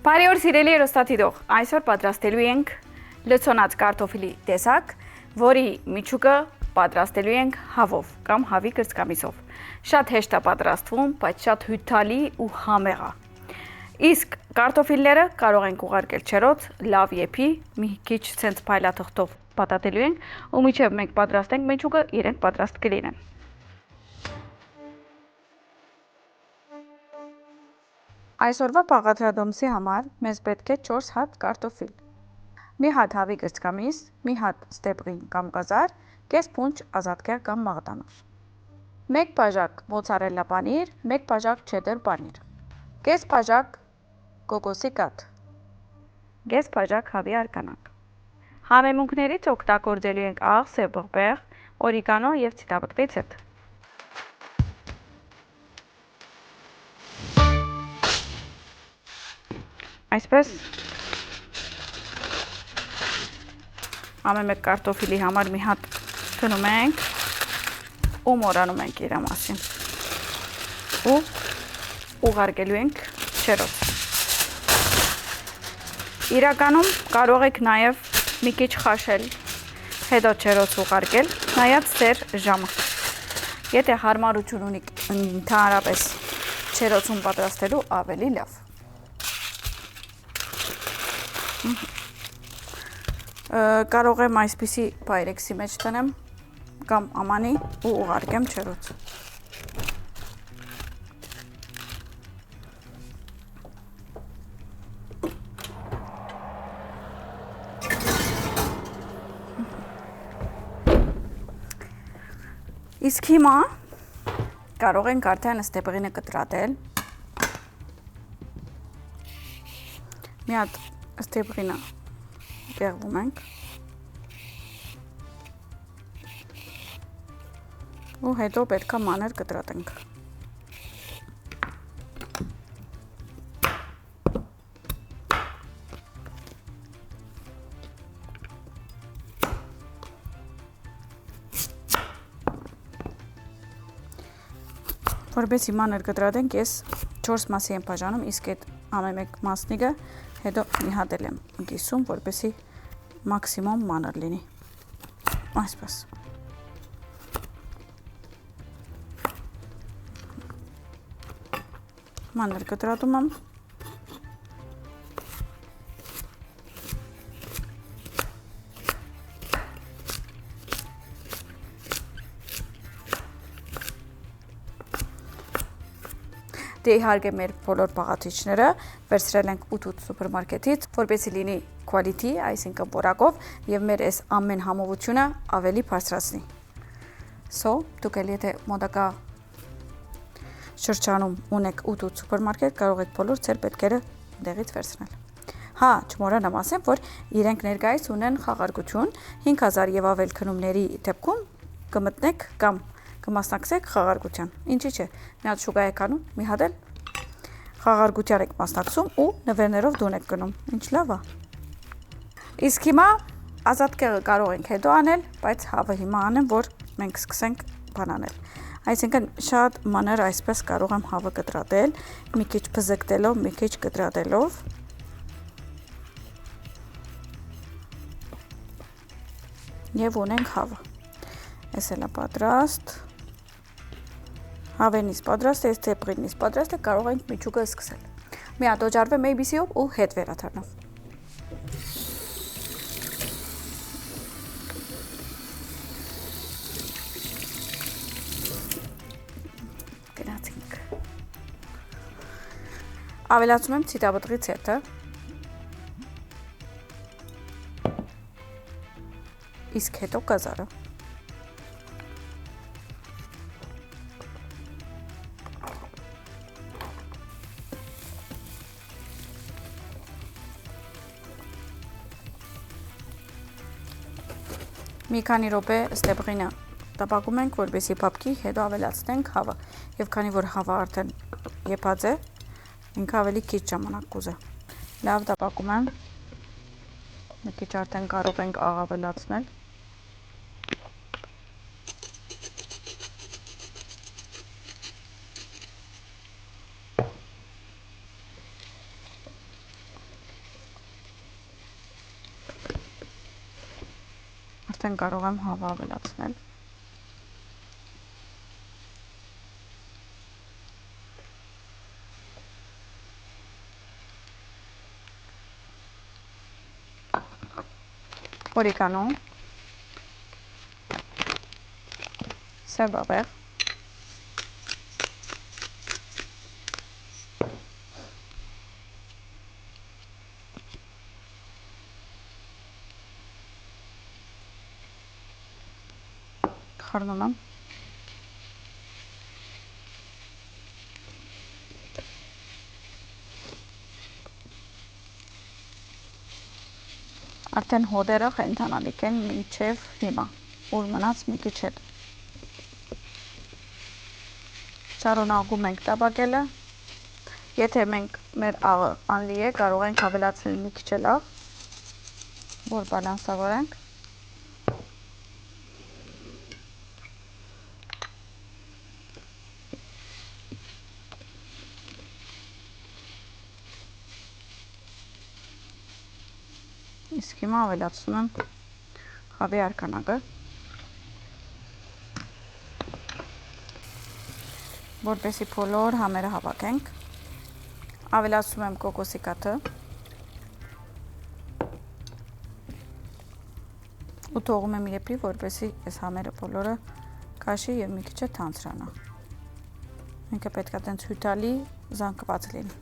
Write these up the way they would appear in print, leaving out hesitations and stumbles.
Բարի օր սիրելի հեռուստադիտող, այսօր պատրաստելու ենք լցոնած կարտոֆիլի տեսակ, որի միջուկը պատրաստելու ենք հավով կամ հավի կրծքամիսով։ Շատ հեշտ է պատրաստվում, բայց շատ հյութալի ու համեղ է։ Իսկ կարտոֆիլները կարող ենք ուղարկել չերոց, լավ եփի, մի քիչ ցենց փայլաթղթով պատատելու ենք, ու մինչև մենք պատրաստենք միջուկը, իրենք պատրաստ կլինեն։ Այսօրվա բաղադրատոմսի համար մեզ պետք է 4 հատ կարտոֆիլ, մի հատ հավի կրծքամիս, մի հատ ստեփղի կամ կազար, կես փունջ ազատկեր կամ մաղդանուշ, 1 բաժակ մոցարելլա պանիր, 1 բաժակ չեդդեր պանիր, կես բաժակ կոկոսի կաթ, կես բաժակ հավի արկանակ։ Համեմունքներից օգտագործելու ենք աղ, սև պղպեղ, օրիգանո եւ ցիտապտղի ցետ։ Այսպես ամեն մեկ կարտոֆիլի համար մի հատ քնում ենք ու մոռանում ենք իր մասին ու ուղարկելու ենք չերոց։ Իրականում կարող եք նաև մի քիչ խաշել, հետո չերոց ուղարկել, նայած ձեր ժամը։ Եթե հարմարություն ունի ընդհանրապես չերոցում պատրաստելու, ավելի լավ։ Կարող եմ այսպիսի բայրեքսի մեջ տնեմ կամ ամանի ու ուղարկեմ չերոց։ Իսկ հիմա կարող ենք արդեն ստեփղինը կտրատել։ Մի հատ ստեփղինը տեղում ենք ու հետո պետքա մանր կտրատենք։ Որպես մանր կտրատենք, ես 4 մասի եմ բաժանում, իսկ այդ ամեն մեկ մասնիկը հետո մի հատ էլ եմ կիսում, որպեսզի մաքսիմում մանր լինի։ Այսպես։ Մանր կտրատում եմ։ Դե իհարկե մեր բոլոր բաղադրիչները վերցրել ենք 8 սուպերմարկետից, որպեսզի լինի quality, այսինքն որակով, եւ մեր այս ամեն համովությունը ավելի բարձրացնի։ Դուք էլ եթե մոտակա շրջանում ունեք 8 սուպերմարկետ, կարող եք բոլոր ձեր պետքերը դեղից վերցնել։ Հա, չմոռանամ ասեմ, որ իրենք ներկայիս ունեն խաղարկություն 5000 եւ ավել քնումների դեպքում կմտնեք կամ կմասնակցեք խաղարկության։ Ինչի՞ չէ, մի հատ շուկա եք անում, մի հատ էլ խաղարկության եք մասնակցում ու նվերներով դուն եք գնում։ Ինչ լավ է։ Իսկ հիմա ազատկեղը կարող ենք հետո անել, բայց հավը հիմա անեմ, որ մենք սկսենք բան անել։ Այսինքն շատ մանր այսպես կարող եմ հավը կտրատել, մի քիչ բզկտելով, մի քիչ կտրատելով։ Եվ ունենք հավը։ Էս էլ է պատրաստ։ Հավենից պատրաստ է, ստեփղինից պատրաստ է, կարող ենք միջուկը սկսել։ Մի հատ օջարվե մեյբիսիով ու հետ վերադառնամ։ Գնացինք։ Ավելացնում եմ ցիտապտղի ցետը։ Իսկ հետո կազարը։ Մի քանի րոպե ստեփղինը տապակում ենք, որպեսզի փափկի, հետո ավելացնենք հավը։ Եվ քանի որ հավը արդեն եփած է, ինքը ավելի քիչ ժամանակ կուզե։ Լավ տապակում եմ։ Մի քիչ արդեն կարող ենք աղ ավելացնել։ արդեն կարող եմ հավը ավելացնել։ Օրեգանո, սև բաբեր, խառնում եմ, արդեն հոդերը խենթանալիք են մինչև հիմա, ուր մնաց մի քիչ հետ։ Շարունակում ենք տաբակելը, եթե մենք մեր աղը անլի է, կարող ենք ավելացնել մի քիչ էլ աղ, որ բալանսավորենք։ Իսկ հիմա ավելացնում եմ խավի արկանակը, որպեսզի բոլոր համերը հավաքենք, ավելացնում եմ կոկոսի կաթը ու թողում եմ իրեփի, որպեսզի այս համերը բոլորը քաշի եւ մի քիչ թանձրանա։ Ինքը պետք է տենց հյութալի զանգված լինի։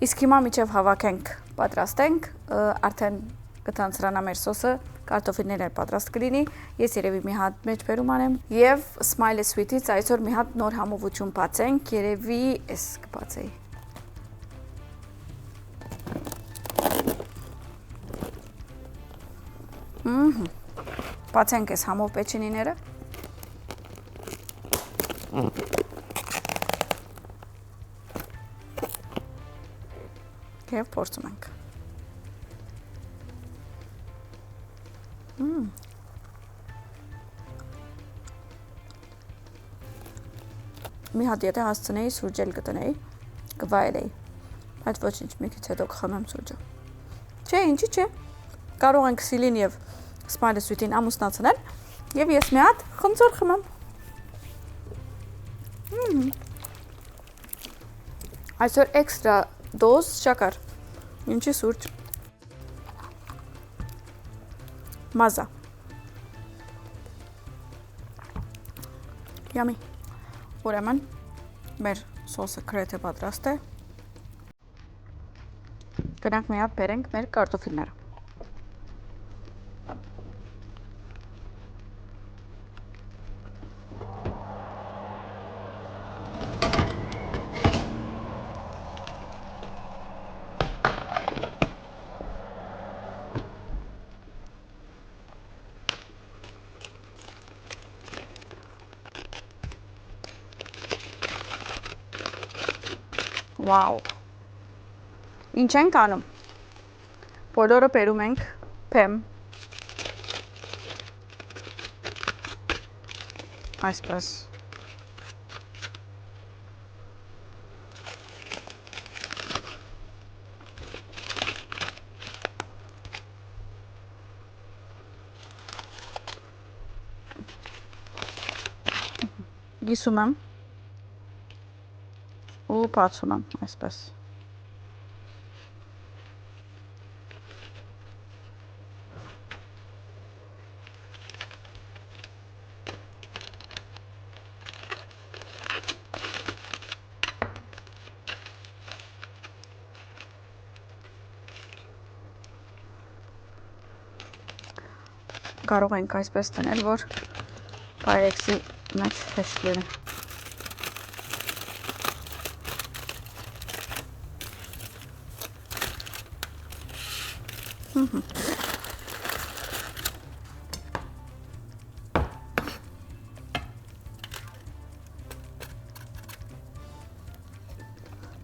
Իսկ հիմա միջև հավաքենք, պատրաստենք, արդեն կթանձրանա մեր սոսը, կարտոֆիլները պատրաստ կլինի, ես երևի մի հատ մեջ բերում անեմ եւ Smile Sweet-ից այսօր մի հատ նոր համովություն բացենք, երևի էս կբացեի։ Բացենք այս համով պեչինիները։ Եվ փորձում ենք։ Մի հատ եթե հասցնեի սուրճել կտնեի, կվայելեի, բայց ոչինչ, մի քիչ հետո կխմեմ սուրճը։ Չէ, ինչի՞ չէ, կարող ենք Սիլին եւ Smile Sweet-ին ամուսնացնել եւ ես մի հատ խնձոր խմեմ։ Այսօր էքստրա դոզ շաքար, ինչի սուրճ։ Մազա։ Yummy։ Ուրեմն մեր սոսը գրեթե պատրաստ է։ Գնանք մի հատ բերենք մեր կարտոֆիլները։ Վաու։ Ինչ ենք անում։ Բոլորը բերում ենք փեմ։ Այսպես։ Գիսում եմ ու բացում եմ այսպես։ Կարող ենք այսպես տնել, որ պայեքսի մեջ հեշտ լինի։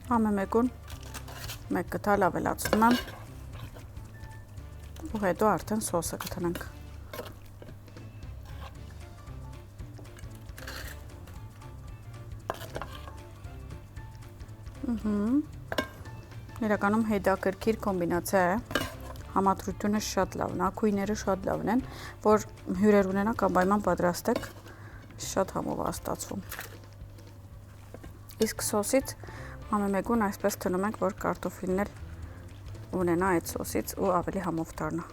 Ամենեկուն մեկ կտալ ավելացնում եմ ու հետո արդեն սոսը կտնենք։ Իրականում հետաքրքիր կոմբինացիա է, Համադրությունը շատ լավն է, քույները շատ լավն են, որ հյուրեր ունենաք անպայման պատրաստեք, շատ համով է ստացվում։ Իսկ սոսից ամենեգուն այսպես թնում ենք, որ կարտոֆիլն էլ ունենա այդ սոսից ու ավելի համով դառնա։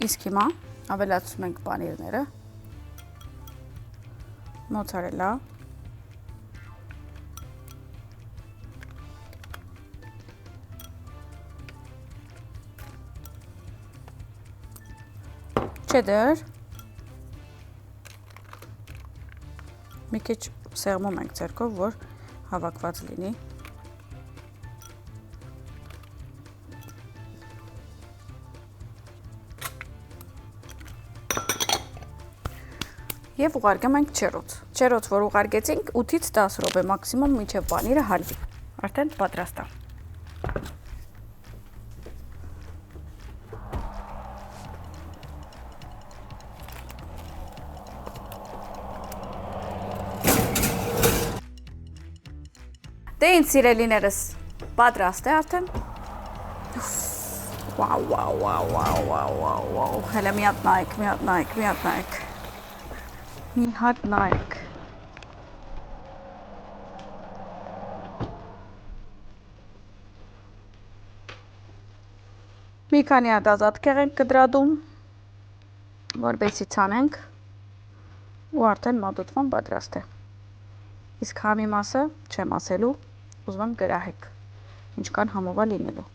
Իսկ հիմա ավելացնում ենք պանիրները, մոցարելա, չեդար, մի քիչ սեղմում ենք ձեռքով, որ հավաքված լինի։ Եվ ուղարկում ենք չերոց։ Չերոց, որ ուղարկեցինք 8-ից 10 րոպե մաքսիմում մինչև պանիրը հալվի։ Արդեն պատրաստ է։ Դե ինձ սիրելիներս, պատրաստ է արդեն։ Վաու, հələ մի հատ նայեք։ Մի հատ նայեք։ Մի քանի հատ ազատքեղ ենք կտրատում, որպեսզի ցանենք ու արդեն մատուցման պատրաստ է։ Իսկ համի մասը չեմ ասելու, ուզում եմ գրահեք, ինչքան համով է լինելու։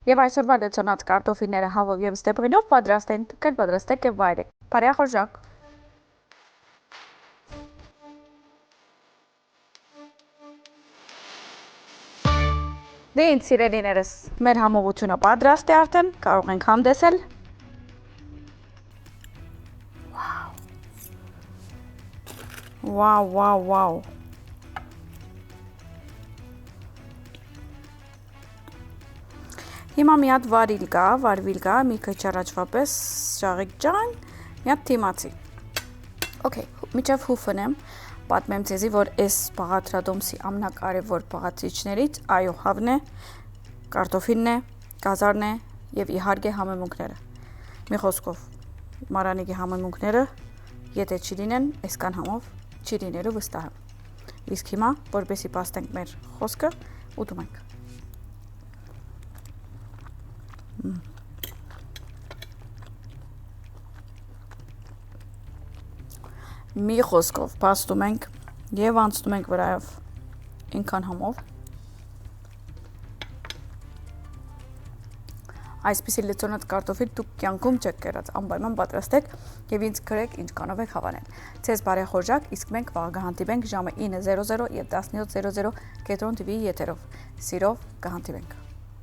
Եվ այսօրվա լցոնած կարտոֆիլները հավով և ստեփղինով պատրաստ են, դուք էլ պատրաստեք և վայրեք։ Բարյա խորժակ։ Դե ինձ սիրելիներս, մեր համովությունը պատրաստ է արդեն, կարող ենք համտեսել։ Վաու։ Հիմա մի հատ վարվիլ կա, մի քիչ առաջվա պես շաղիկ ջան, մի հատ թիմացի։ Okay, միջև հուֆնեմ, պատմեմ ձեզի, որ այս բաղադրատոմսի ամենակարևոր բաղադրիչներից այո, հավն է, կարտոֆիլն է, գազարն է եւ իհարկե համեմունքները։ Մի խոսքով, մարանիկի համեմունքները, եթե չի լինեն, այսքան համով չի լինելու վստահ եմ։ Իսկ հիմա, որպեսզի պաստենք մեր խոսքը, ուտում ենք։ Մի խոսքով պաստում ենք եւ անցնում ենք վրայով ինքան համով։ Այսպիսի լցոնած կարտոֆիլ դուք կյանքում չեք կերած, անպայման պատրաստեք եւ ինձ գրեք ինչքանով եք հավանել։ Ձեզ բարի խորժակ, իսկ մենք վաղ կհանդիպենք ժամը 9:00 եւ 17:00 Կենտրոն TV եթերով։ Սիրով կհանդիպենք։